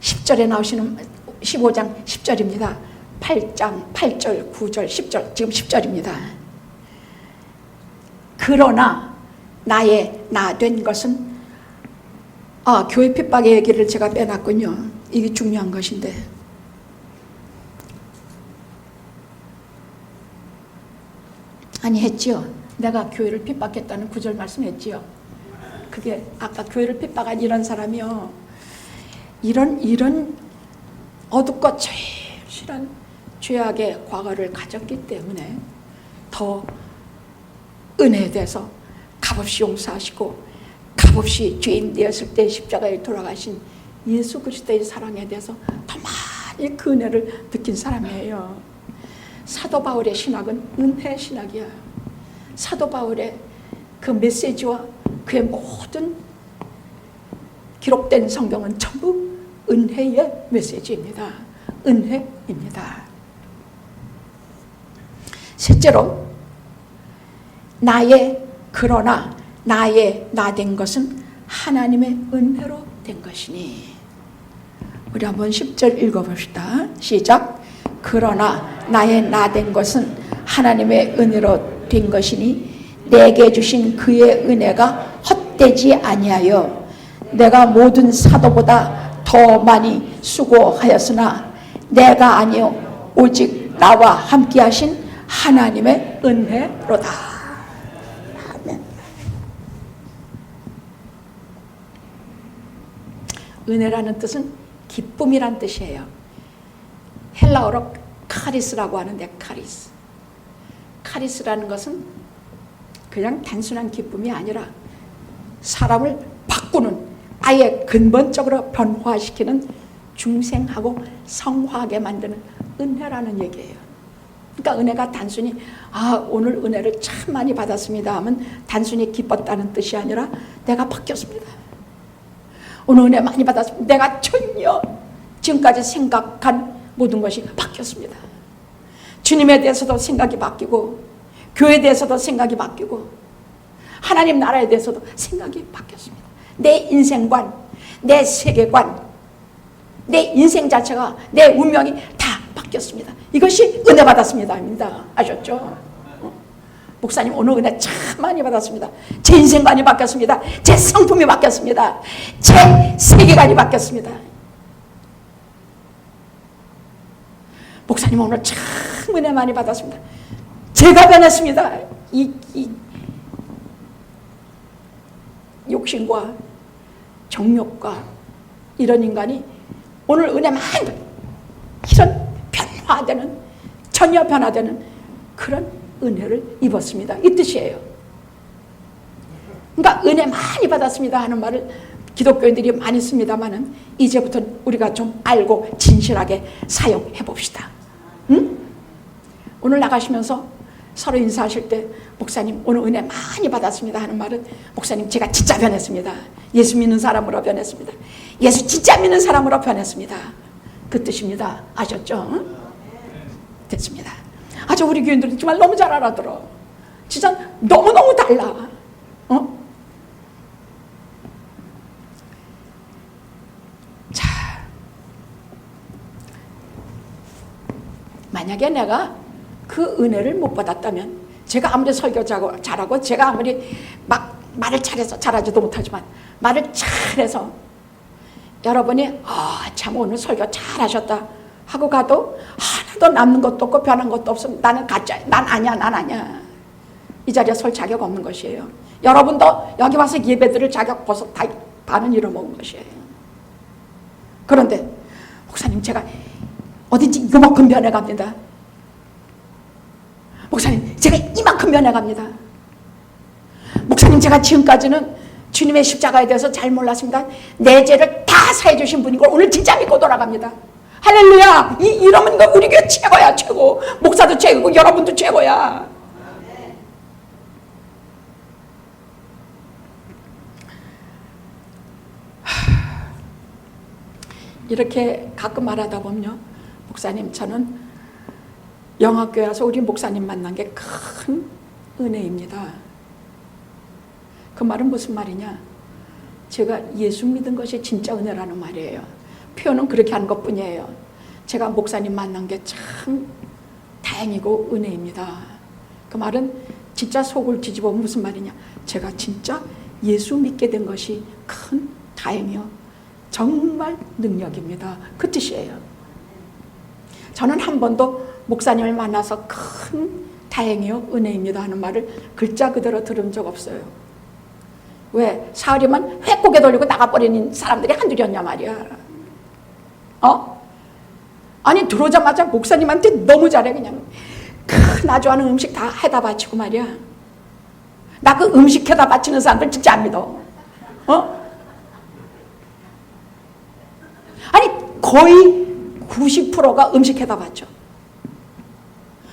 10절에 나오시는 15장 10절입니다. 8장 8절 9절 10절 지금 10절입니다. 그러나 나의 나 된 것은 교회 핍박의 얘기를 제가 빼놨군요. 이게 중요한 것인데 아니 했지요. 내가 교회를 핍박했다는 9절 말씀했지요. 그게 아까 교회를 핍박한 이런 사람이요, 이런 어둡고 절실한 죄악의 과거를 가졌기 때문에 더 은혜에 대해서 값없이 용서하시고 값없이 죄인 되었을 때 십자가에 돌아가신 예수 그리스도의 사랑에 대해서 더 많이 그 은혜를 느낀 사람이에요. 사도 바울의 신학은 은혜 신학이야. 사도 바울의 그 메시지와 그의 모든 기록된 성경은 전부 은혜의 메시지입니다. 은혜입니다. 셋째로 그러나 나의 나 된 것은 하나님의 은혜로 된 것이니. 우리 한번 10절 읽어봅시다. 시작. 그러나 나의 나 된 것은 하나님의 은혜로 된 것이니 내게 주신 그의 은혜가 헛되지 아니하여 내가 모든 사도보다 더 많이 수고하였으나 내가 아니요 오직 나와 함께 하신 하나님의 은혜로다. 아멘. 은혜라는 뜻은 기쁨이란 뜻이에요. 헬라어로 카리스라고 하는데 카리스라는 것은 그냥 단순한 기쁨이 아니라 사람을 바꾸는, 아예 근본적으로 변화시키는, 중생하고 성화하게 만드는 은혜라는 얘기예요. 그러니까 은혜가 단순히 오늘 은혜를 참 많이 받았습니다 하면 단순히 기뻤다는 뜻이 아니라 내가 바뀌었습니다. 오늘 은혜 많이 받았습니다. 내가 전혀 지금까지 생각한 모든 것이 바뀌었습니다. 주님에 대해서도 생각이 바뀌고, 교회에 대해서도 생각이 바뀌고, 하나님 나라에 대해서도 생각이 바뀌었습니다. 내 인생관, 내 세계관, 내 인생 자체가, 내 운명이 다 바뀌었습니다. 이것이 은혜 받았습니다 입니다. 아셨죠? 목사님 오늘 은혜 참 많이 받았습니다. 제 인생관이 바뀌었습니다. 제 성품이 바뀌었습니다. 제 세계관이 바뀌었습니다. 목사님 오늘 참 은혜 많이 받았습니다. 제가 변했습니다. 이 욕심과 정욕과 이런 인간이 오늘 은혜 많이 이런 변화되는, 전혀 변화되는 그런 은혜를 입었습니다. 이 뜻이에요. 그러니까 은혜 많이 받았습니다 하는 말을 기독교인들이 많이 씁니다만은 이제부터 우리가 좀 알고 진실하게 사용해 봅시다. 응? 오늘 나가시면서 서로 인사하실 때 목사님 오늘 은혜 많이 받았습니다 하는 말은 목사님 제가 진짜 변했습니다. 예수 믿는 사람으로 변했습니다. 예수 진짜 믿는 사람으로 변했습니다. 그 뜻입니다. 아셨죠? 응? 됐습니다. 아주 우리 교인들은 정말 너무 잘 알아들어. 진짜 너무너무 달라. 자, 만약에 내가 그 은혜를 못 받았다면, 제가 아무리 설교 잘하고 제가 아무리 막 말을 잘해서, 잘하지도 못하지만 말을 잘해서 여러분이 참 오늘 설교 잘하셨다 하고 가도 하나도 남는 것도 없고 변한 것도 없으면 나는 가짜, 난 아니야. 이 자리에 설 자격 없는 것이에요. 여러분도 여기 와서 예배드릴 자격 벌써 다는 잃어먹은 것이에요. 그런데 목사님 제가 어딘지 이만큼 변해갑니다. 목사님 제가 이만큼 변해갑니다. 목사님 제가 지금까지는 주님의 십자가에 대해서 잘 몰랐습니다. 내 죄를 다 사해 주신 분인 걸 오늘 진짜 믿고 돌아갑니다. 할렐루야. 이러면 우리 교회 최고야, 최고. 목사도 최고고 여러분도 최고야. 이렇게 가끔 말하다 보면요, 목사님 저는 영학교에 와서 우리 목사님 만난 게 큰 은혜입니다. 그 말은 무슨 말이냐, 제가 예수 믿은 것이 진짜 은혜라는 말이에요. 표현은 그렇게 하는 것뿐이에요. 제가 목사님 만난 게 참 다행이고 은혜입니다. 그 말은 진짜 속을 뒤집어 무슨 말이냐, 제가 진짜 예수 믿게 된 것이 큰 다행이요, 정말 능력입니다. 그 뜻이에요. 저는 한 번도 목사님을 만나서 큰 다행이요, 은혜입니다 하는 말을 글자 그대로 들은 적 없어요. 왜? 사흘이면 회고개 돌리고 나가버리는 사람들이 한둘이었냐 말이야. 아니 들어오자마자 목사님한테 너무 잘해. 그냥 나 좋아하는 음식 다 해다 바치고 말이야. 나 그 음식 해다 바치는 사람들 진짜 안 믿어. 아니 거의 90%가 음식 해다 바쳐.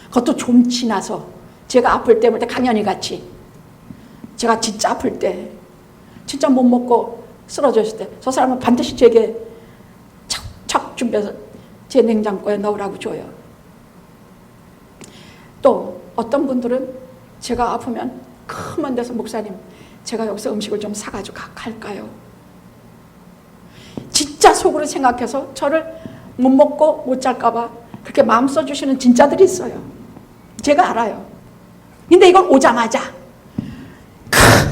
그것도 좀 지나서 제가 아플 때 강연히 같이, 제가 진짜 아플 때 진짜 못 먹고 쓰러졌을 때 저 사람은 반드시 제게 착 준비해서 제 냉장고에 넣으라고 줘요. 또 어떤 분들은 제가 아프면 큰 데서 목사님 제가 여기서 음식을 좀 사가지고 갈까요? 진짜 속으로 생각해서 저를 못 먹고 못 잘까 봐 그렇게 마음 써주시는 진짜들이 있어요. 제가 알아요. 근데 이걸 오자마자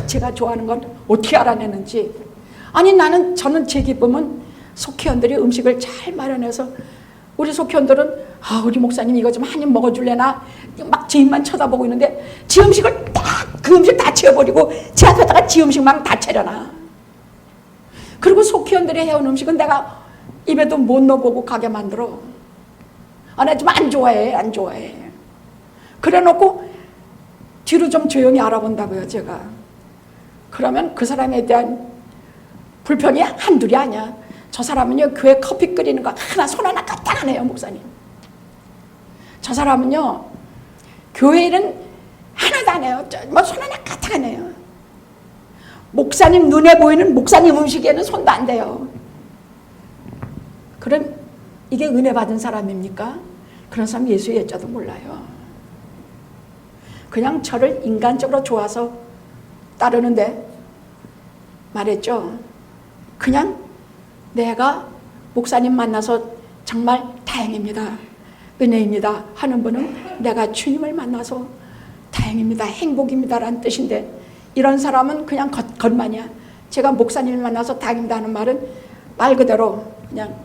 제가 좋아하는 건 어떻게 알아내는지. 아니 저는 제 기쁨은 속회원들이 음식을 잘 마련해서 우리 속회원들은 우리 목사님 이거 좀 한 입 먹어줄래나 막 제 입만 쳐다보고 있는데 지 음식을 그 음식 다 치워버리고 제 앞에다가 지 음식만 다 차려놔. 그리고 속회원들이 해온 음식은 내가 입에도 못 넣어보고 가게 만들어. 나 좀 안 좋아해. 그래 놓고 뒤로 좀 조용히 알아본다고요, 제가. 그러면 그 사람에 대한 불평이 한둘이 아니야. 저 사람은요, 교회 커피 끓이는 거 손 하나 까딱 안 해요, 목사님. 저 사람은요, 교회 일은 하나도 안 해요. 손 하나 까딱 안 해요. 목사님 눈에 보이는 목사님 음식에는 손도 안 대요. 그럼 이게 은혜 받은 사람입니까? 그런 사람 예수의 예자도 몰라요. 그냥 저를 인간적으로 좋아서 따르는데 말했죠. 그냥 내가 목사님 만나서 정말 다행입니다. 은혜입니다. 하는 분은 내가 주님을 만나서 다행입니다. 행복입니다라는 뜻인데 이런 사람은 그냥 겉만이야. 제가 목사님을 만나서 다행입니다 하는 말은 말 그대로 그냥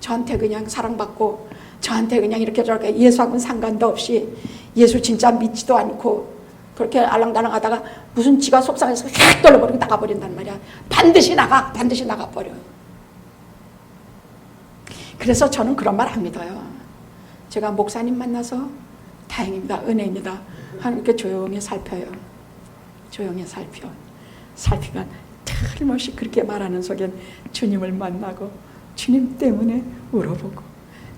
저한테 그냥 사랑받고 저한테 그냥 이렇게 저렇게 예수하고는 상관도 없이 예수 진짜 믿지도 않고 그렇게 알랑달랑 하다가 무슨 지가 속상해서 휙 떨어버리고 나가버린단 말이야. 반드시 나가버려. 그래서 저는 그런 말 안 믿어요. 제가 목사님 만나서 다행입니다. 은혜입니다. 하나님께 조용히 살펴요. 조용히 살피면 틀림없이 그렇게 말하는 속엔 주님을 만나고 주님 때문에 울어보고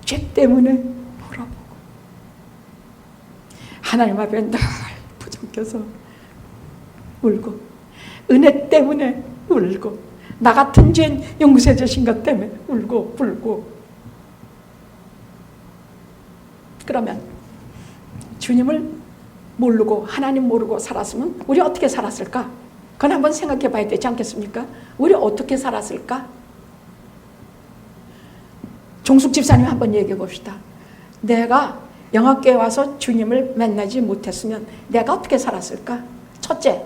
죄 때문에 울어보고 하나님 앞에 늘 부정겨서 울고 은혜 때문에 울고 나 같은 죄인 용서해 주신 것 때문에 울고 불고. 그러면 주님을 모르고 하나님 모르고 살았으면 우리 어떻게 살았을까? 그건 한번 생각해 봐야 되지 않겠습니까? 우리 어떻게 살았을까? 종숙 집사님 한번 얘기해 봅시다. 내가 영화교회 와서 주님을 만나지 못했으면 내가 어떻게 살았을까? 첫째,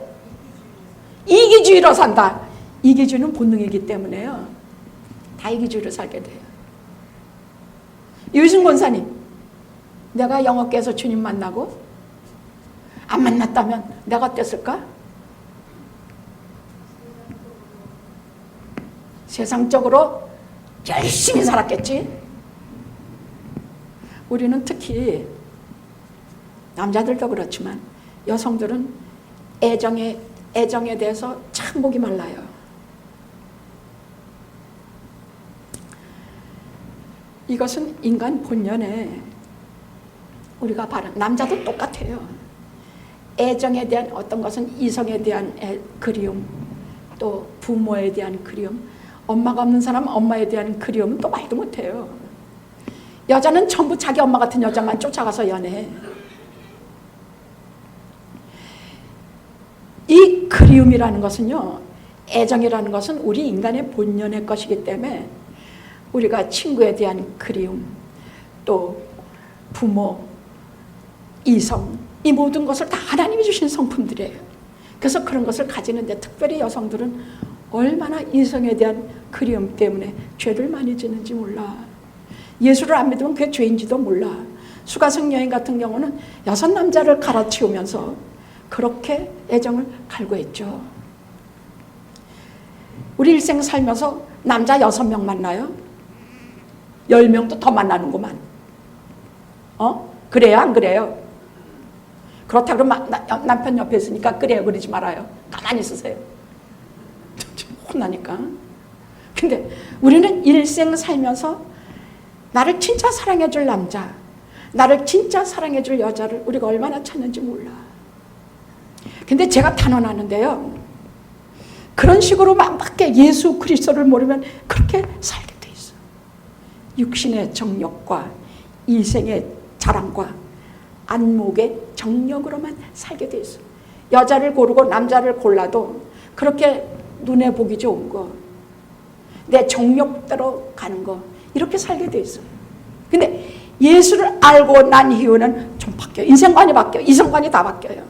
이기주의로 산다. 이기주의는 본능이기 때문에요. 다 이기주의로 살게 돼요. 유승 권사님, 내가 영화교회에서 주님 만나고 안 만났다면 내가 어땠을까? 세상적으로 열심히 살았겠지. 우리는 특히 남자들도 그렇지만 여성들은 애정에 대해서 참 목이 말라요. 이것은 인간 본연에 우리가 남자도 똑같아요. 애정에 대한 어떤 것은 이성에 대한 그리움, 또 부모에 대한 그리움, 엄마가 없는 사람은 엄마에 대한 그리움은 또 말도 못해요. 여자는 전부 자기 엄마 같은 여자만 쫓아가서 연애해. 이 그리움이라는 것은요, 애정이라는 것은 우리 인간의 본연의 것이기 때문에 우리가 친구에 대한 그리움, 또 부모, 이성, 이 모든 것을 다 하나님이 주신 성품들이에요. 그래서 그런 것을 가지는데 특별히 여성들은 얼마나 이성에 대한 그리움 때문에 죄를 많이 지는지 몰라. 예수를 안 믿으면 그게 죄인지도 몰라. 수가성 여인 같은 경우는 6 남자를 갈아치우면서 그렇게 애정을 갈구했죠. 우리 일생 살면서 남자 6명 만나요? 10명도 더 만나는구만. 그래요? 안 그래요? 그렇다 그러면 남편 옆에 있으니까 그래요 그러지 말아요. 가만히 있으세요. 혼나니까. 근데 우리는 일생 살면서 나를 진짜 사랑해줄 남자, 나를 진짜 사랑해줄 여자를 우리가 얼마나 찾는지 몰라. 근데 제가 단언하는데요, 그런 식으로 막밖에 예수 그리스도를 모르면 그렇게 살게 돼 있어. 육신의 정욕과 이생의 자랑과 안목의 정력으로만 살게 돼 있어. 여자를 고르고 남자를 골라도 그렇게 눈에 보기 좋은 거, 내 정욕대로 가는 거, 이렇게 살게 돼 있어. 근데 예수를 알고 난 이후는 좀 바뀌어요. 인생관이 바뀌어요. 이성관이 다 바뀌어요.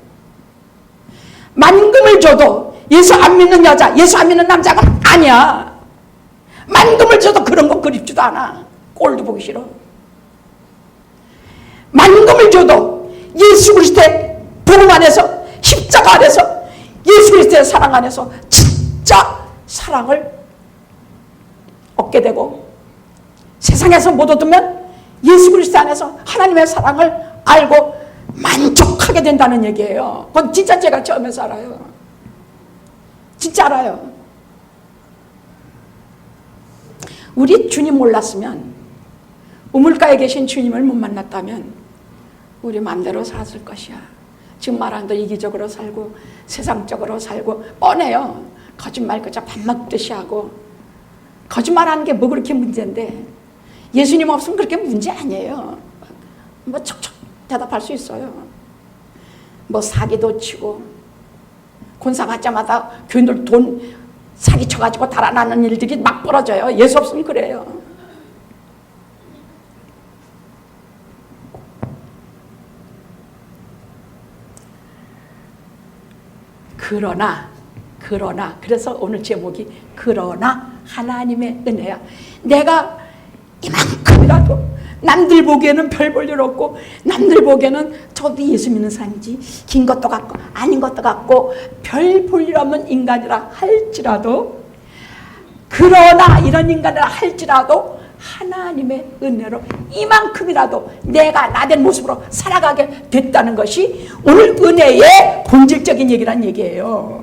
만금을 줘도 예수 안 믿는 여자, 예수 안 믿는 남자가 아니야. 만금을 줘도 그런 거 그립지도 않아. 꼴도 보기 싫어. 만금을 줘도 예수 그리스도의 복음 안에서, 십자가 안에서, 예수 그리스도의 사랑 안에서 진짜 사랑을 얻게 되고, 세상에서 못 얻으면 예수 그리스도 안에서 하나님의 사랑을 알고 만족하게 된다는 얘기예요. 그건 진짜 제가 처음에서 알아요. 진짜 알아요. 우리 주님 몰랐으면, 우물가에 계신 주님을 못 만났다면 우리 마음대로 살았을 것이야. 지금 말하는 대로 이기적으로 살고 세상적으로 살고 뻔해요. 거짓말 그저 밥 먹듯이 하고, 거짓말하는 게 뭐 그렇게 문제인데, 예수님 없으면 그렇게 문제 아니에요. 뭐 척척 대답할 수 있어요. 뭐 사기도 치고, 권사 받자마자 교인들 돈 사기쳐가지고 달아나는 일들이 막 벌어져요. 예수 없으면 그래요. 그러나 그래서 오늘 제목이 그러나 하나님의 은혜야. 내가 이만큼이라도 남들 보기에는 별 볼 일 없고, 남들 보기에는 저도 예수 믿는 사람이지, 긴 것도 같고 아닌 것도 같고 별 볼 일 없는 인간이라 할지라도, 그러나 이런 인간이라 할지라도 하나님의 은혜로 이만큼이라도 내가 나된 모습으로 살아가게 됐다는 것이 오늘 은혜의 본질적인 얘기란 얘기예요.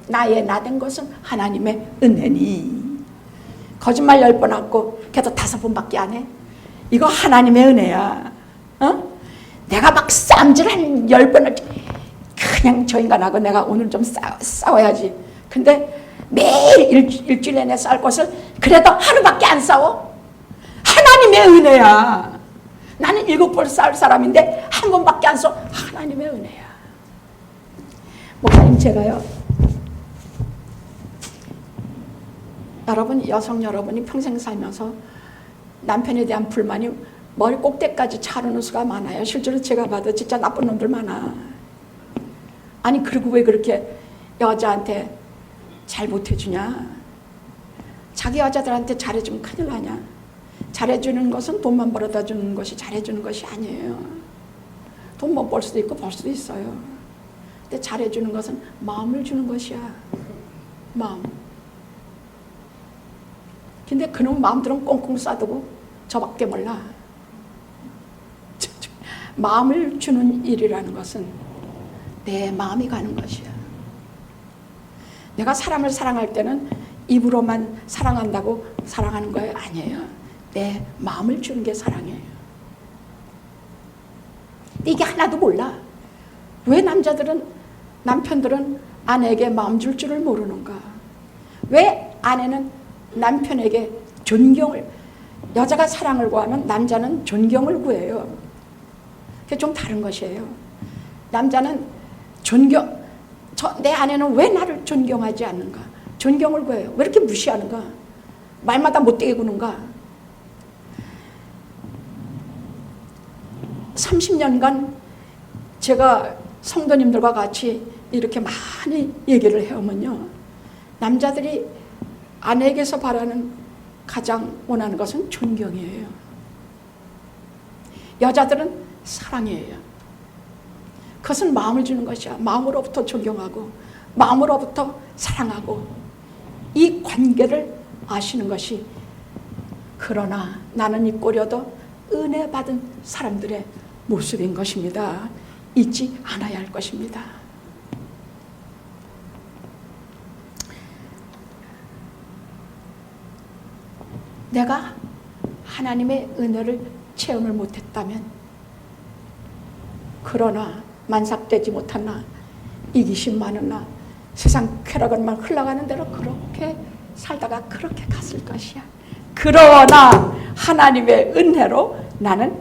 나의 나된 것은 하나님의 은혜니. 거짓말 10번 하고 걔도 5번밖에 안 해. 이거 하나님의 은혜야. 어? 내가 막 쌈질 한 10번을 그냥 저 인간하고 내가 오늘 좀 싸워야지. 근데 매일 일주일 내내 싸울 것을 그래도 하루밖에 안 싸워? 하나님의 은혜야. 나는 7번 싸울 사람인데 한 번밖에 안 싸워. 하나님의 은혜야. 목사님, 제가요, 여러분, 여성 여러분이 평생 살면서 남편에 대한 불만이 머리 꼭대기까지 차오르는 수가 많아요. 실제로 제가 봐도 진짜 나쁜 놈들 많아. 아니, 그리고 왜 그렇게 여자한테 잘 못해주냐? 자기 여자들한테 잘해주면 큰일 나냐? 잘해주는 것은 돈만 벌어다 주는 것이 잘해주는 것이 아니에요. 돈 못 벌 수도 있고 벌 수도 있어요. 근데 잘해주는 것은 마음을 주는 것이야. 마음. 근데 그놈 마음들은 꽁꽁 싸두고 저밖에 몰라. 마음을 주는 일이라는 것은 내 마음이 가는 것이야. 내가 사람을 사랑할 때는 입으로만 사랑한다고 사랑하는 거예요? 아니에요. 내 마음을 주는 게 사랑이에요. 이게 하나도 몰라. 왜 남편들은 아내에게 마음 줄 줄을 모르는가? 왜 아내는 남편에게 존경을, 여자가 사랑을 구하면 남자는 존경을 구해요. 그게 좀 다른 것이에요. 남자는 내 아내는 왜 나를 존경하지 않는가? 존경을 구해요. 왜 이렇게 무시하는가? 말마다 못되게 구는가? 30년간 제가 성도님들과 같이 이렇게 많이 얘기를 해오면요, 남자들이 아내에게서 바라는 가장 원하는 것은 존경이에요. 여자들은 사랑이에요. 그것은 마음을 주는 것이야. 마음으로부터 존경하고 마음으로부터 사랑하고 이 관계를 아시는 것이, 그러나 나는 이 꼬려도 은혜 받은 사람들의 모습인 것입니다. 잊지 않아야 할 것입니다. 내가 하나님의 은혜를 체험을 못했다면, 그러나 만삭되지 못한 나, 이기심 많은 나, 세상 쾌락은만 흘러가는 대로 그렇게 살다가 그렇게 갔을 것이야. 그러나 하나님의 은혜로 나는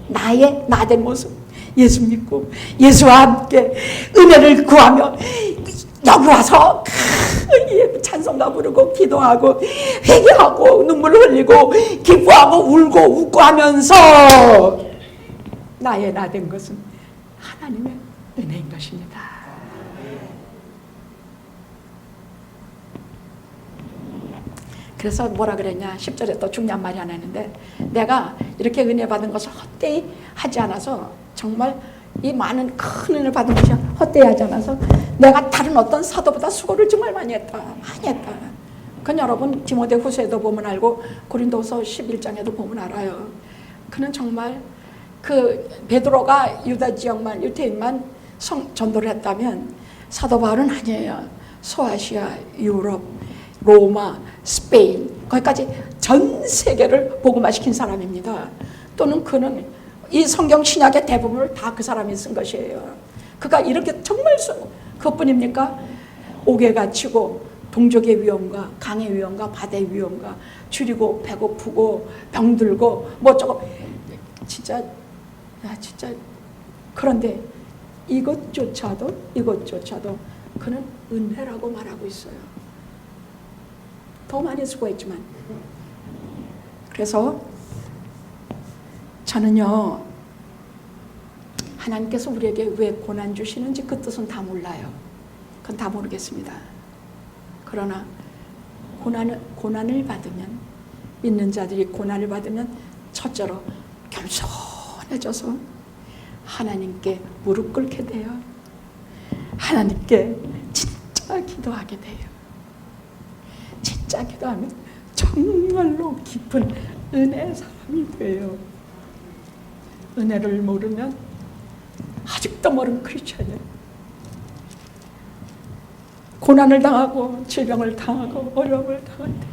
나의 나된 모습, 예수 믿고 예수와 함께 은혜를 구하며 여기 와서 찬송가 부르고 기도하고 회개하고 눈물을 흘리고 기뻐하고 울고 웃고 하면서 나의 나 된 것은 하나님의 은혜인 것입니다. 그래서 뭐라 그랬냐, 10절에 또 중요한 말이 하나 있는데, 내가 이렇게 은혜 받은 것을 헛되이 하지 않아서, 정말 이 많은 큰 은혜 받은 것이 헛되이 하지 않아서 내가 다른 어떤 사도보다 수고를 정말 많이 했다. 그건 여러분 디모데후서에도 보면 알고 고린도서 11장에도 보면 알아요. 그는 정말 그 베드로가 유다 지역만, 유태인만 전도를 했다면 사도 바울은 아니에요. 소아시아, 유럽, 로마, 스페인, 거기까지 전 세계를 복음화시킨 사람입니다. 또는 그는 이 성경 신약의 대부분을 다 그 사람이 쓴 것이에요. 그가 이렇게 정말 그것뿐입니까? 옥에 갇히고 동족의 위험과 강의 위험과 바다의 위험과 줄이고 배고프고 병들고 뭐 저거 진짜 그런데 이것조차도 그는 은혜라고 말하고 있어요. 더 많이 수고했지만. 그래서 저는요, 하나님께서 우리에게 왜 고난 주시는지 그 뜻은 다 몰라요. 그건 다 모르겠습니다. 그러나 고난을 받으면, 믿는 자들이 고난을 받으면 첫째로 겸손해져서 하나님께 무릎 꿇게 돼요. 하나님께 진짜 기도하게 돼요. 진짜 기도하면 정말로 깊은 은혜의 사람이 돼요. 은혜를 모르면 아직도 모르는 크리스천이에요. 고난을 당하고 질병을 당하고 어려움을 당할 때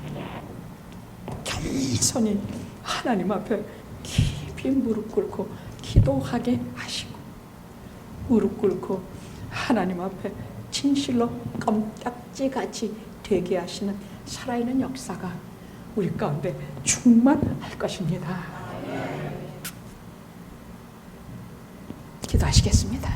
겸손히 하나님 앞에 깊이 무릎 꿇고 기도하게 하시고, 무릎 꿇고 하나님 앞에 진실로 껌딱지같이 되게 하시는 살아있는 역사가 우리 가운데 충만할 것입니다. 기도하시겠습니다.